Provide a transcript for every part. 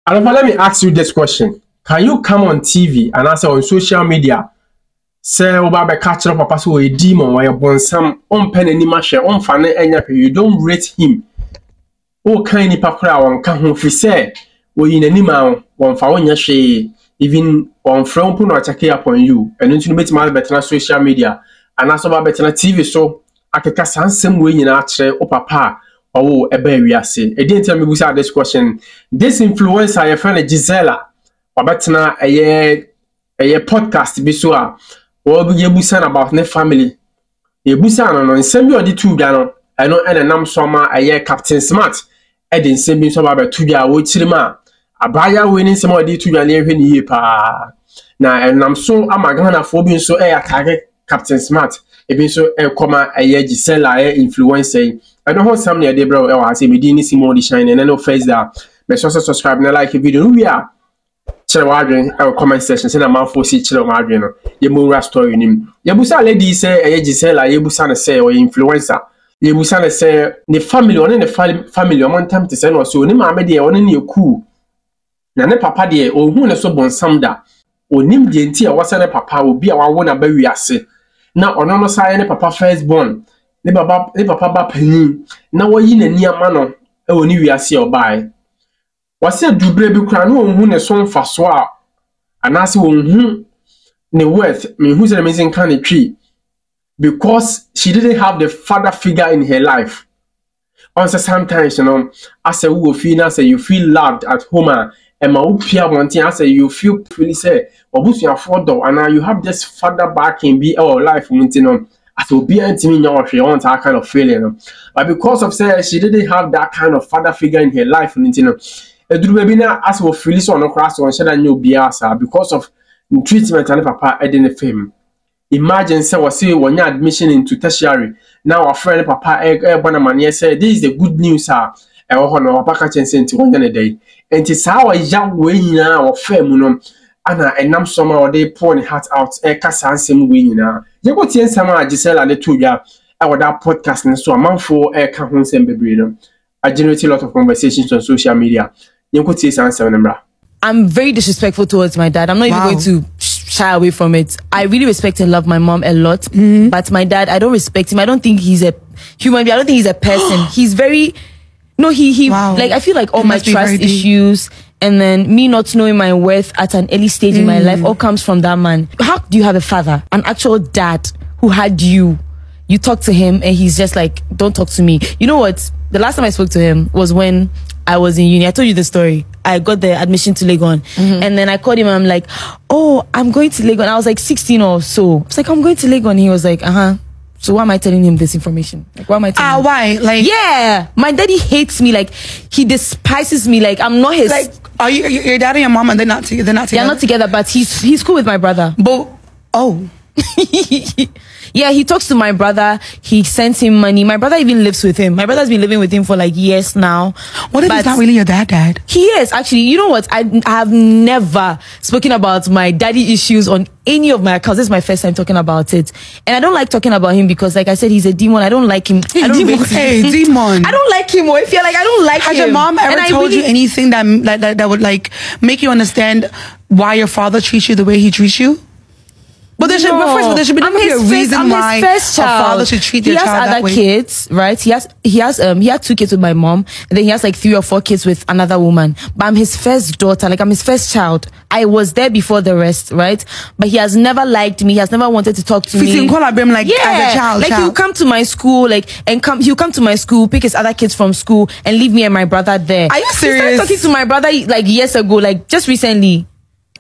Alpha, let me ask you this question. Can you come on TV and answer on social media? Say, Oba catch up papa so a demon or a bonsam on pen any masher on fan you don't rate him. Oh, kind of papa on can fi say, we in any man one for one she even on from pun or check upon you and into meet my better social media and also about better TV so I can cast some way in actually or papa. Oh, a baby, I say. It didn't tell me without this question. This influencer, your friend Gisela, or better a podcast, be so. Or be a busan about ne family. A busan on send you the 2 gallon. I know, and a num summer a year Captain Smart. I didn't send me some about 2 year old cinema. A buyer winning some of the 2 year pa. Now, and I'm so I'm a gonna for being so a target Captain Smart. Even so, a comma a year Gisela influencer. I don't want some near the bro. I say me didn't see more shine and I know face that. But also subscribe and like a video. We are channel our comment section. Send a mouth for see channel margin. You more story in him. Yabusa lady say a Gisela, Yabusan say or influencer. Yabusan say the family on the family on time to send or so. Name media on any cool. Nane papa dear or who so bon samda. Or nim the entire was a papa will be our one about we are say. Now on no side papa firstborn. Ne papa ba panin na wo yi nani amano e woni wiase obai wase dubre bi kra no hu ne so mfaso a anase wo hu ne worth me hu say me kan ne twi because she didn't have the father figure in her life. Also sometimes as a wo feel na say you feel loved at home and ma wo pia wontin as you feel really say obusuafo do and you have this father back in be our life wontin so be intimate want that kind of feeling. But because of say she didn't have that kind of father figure in her life, baby now as we feel so no class on shada new biasa because of treatment and papa edin fame. Imagine say we say when you admission into tertiary. Now our friend papa bonamania say this is the good news sir. E ho no papa ka chense nti won na day. Enti sa wa ya we nyina wa fame no ana enam soma or they pour the heart out kasa ansem we nyina. You go tie nsam a Gisela le to ya that podcast and so amanfo ka ho nsem bebre no. I generate a lot of conversations on social media. You go tie nsam number. I'm very disrespectful towards my dad. I'm not even going to shy away from it. I really respect and love my mom a lot, but my dad, I don't respect him. I don't think he's a human being. I don't think he's a person. He's very like I feel like all my trust issues and then me not knowing my worth at an early stage in my life all comes from that man. How do you have a father, an actual dad who had you? You talk to him and he's just like, don't talk to me. You know what? The last time I spoke to him was when I was in uni. I told you the story. I got the admission to Legon. And then I called him and I'm like, oh, I'm going to Legon. I was like 16 or so. I was like, I'm going to Legon. He was like, so why am I telling him this information? Like, why am I telling him? Why? Like, yeah, my daddy hates me. Like, he despises me. Like, I'm not his. Like, are you your dad and your mom and they're not together? They're not together, but he's cool with my brother. But yeah, he talks to my brother. He sends him money. My brother even lives with him. My brother's been living with him for like years now. What if he's not really your dad? He is actually. You know what? I have never spoken about my daddy issues on any of my accounts. This is my first time talking about it, and I don't like talking about him because, like I said, he's a demon. I don't like him. Demon. I don't like him. Or if you're like, I don't like him. Has your mom ever told you anything that would like make you understand why your father treats you the way he treats you? But there should be a reason why a father should treat their child that way. He has other kids, right? He had 2 kids with my mom, and then he has like 3 or 4 kids with another woman. But I'm his first daughter, like I'm his first child. I was there before the rest, right? But he has never liked me. He has never wanted to talk to me. As a child. Like he'll come to my school, he'll come to my school, pick his other kids from school, and leave me and my brother there. Are you serious? He started talking to my brother like years ago, like just recently.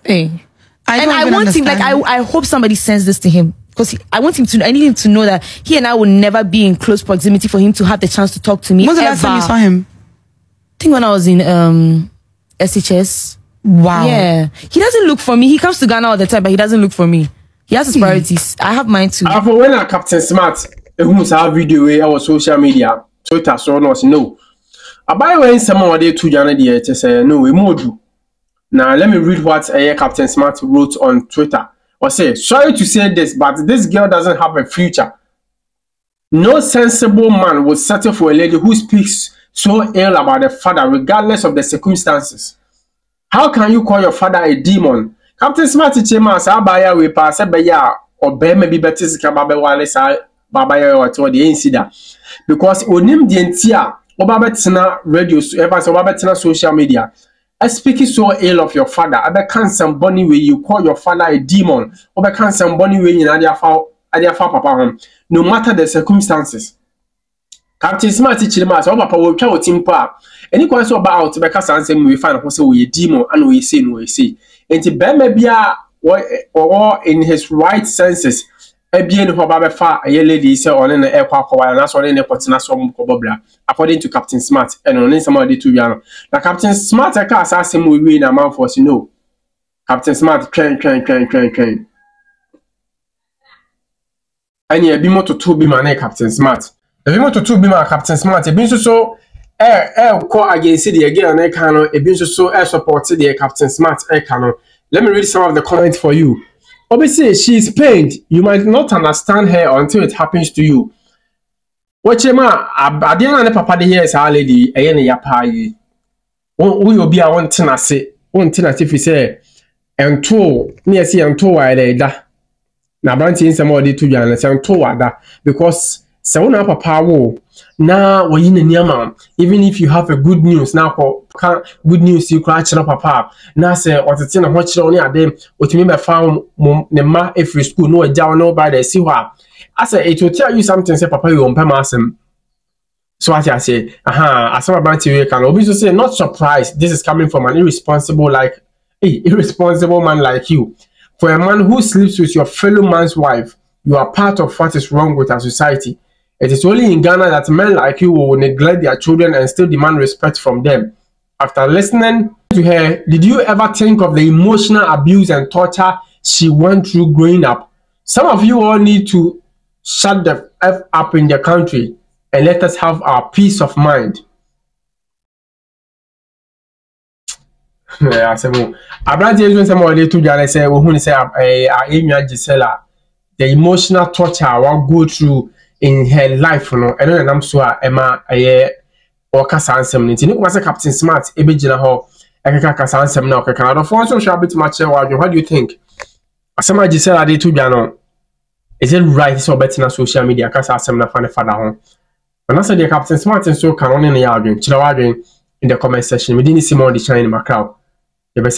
Hey. I want him, like, I hope somebody sends this to him because I need him to know that he and I will never be in close proximity for him to have the chance to talk to me. When's the last time you saw him? I think when I was in SHS. Wow. Yeah. He doesn't look for me. He comes to Ghana all the time, but he doesn't look for me. He has his priorities. I have mine too. When I Captain Smart, who's our video our social media, Twitter, so no. About when someone did to Janet, to say no, we more do. Now, let me read what Captain Smart wrote on Twitter. Or say, sorry to say this, but this girl doesn't have a future. No sensible man would settle for a lady who speaks so ill about the father, regardless of the circumstances. How can you call your father a demon? Captain Smart Chema sa baya we pass beya or be maybe betis kababe wale sa babaya or to the incident. Because onim the entia obabetina radio ever so obabetina social media. I speak so ill of your father. I can't somebody where you call your father a demon. Or I can't somebody where you adia papa home. No matter the circumstances. Captain Smart Chilima, so papa will tell timpa. Any question about because answer we find who say we a demon and we say no we say. And to be maybe or in his right senses. Ebien who baba fa a lady say on an air quack and that's on any potina some cobobla, according to Captain Smart and on somebody to Yano. Now Captain Smart I can't ask him we win a man for you know. Captain Smart train. And ye be more to two be my Captain Smart. If you want to two be my Captain Smart, a been so call against the again on air cano, a been so supported the Captain Smart air cano. Let me read some of the comments for you. Obviously, she is pained. You might not understand her until it happens to you. Watch ma, I didn't papa the here is our lady, a yen ya pie. We will be a one tenacity if you say, and two, near see and two I da. Now, branching somebody to you and two that because so now papa wo. Now we're in a near mom. Even if you have a good news now for good news you cry channel papa. Now say what it's in a watch only at them what you mean by found the ma every school no down nobody see what I say it will tell you something say papa you on permasem. So what I say, I saw about you can obviously say not surprised this is coming from an irresponsible man like you. For a man who sleeps with your fellow man's wife, you are part of what is wrong with our society. It is only in Ghana that men like you will neglect their children and still demand respect from them. After listening to her, did you ever think of the emotional abuse and torture she went through growing up? Some of you all need to shut the F up in the country and let us have our peace of mind. Gisela, the emotional torture I will go through in her life, no, and then I'm so Emma or Cassansem. Nintino was a Captain Smart, Ebigina Hall, Eka Cassansem now, Canada for so shall be too much. What do you think? Asama Gisela de Tubiano. Is it right so better na social media? Cassasem na fan father home. When I said the Captain Smart and so can only in the arguing in the comment section. We didn't see more the shine in my crowd. The best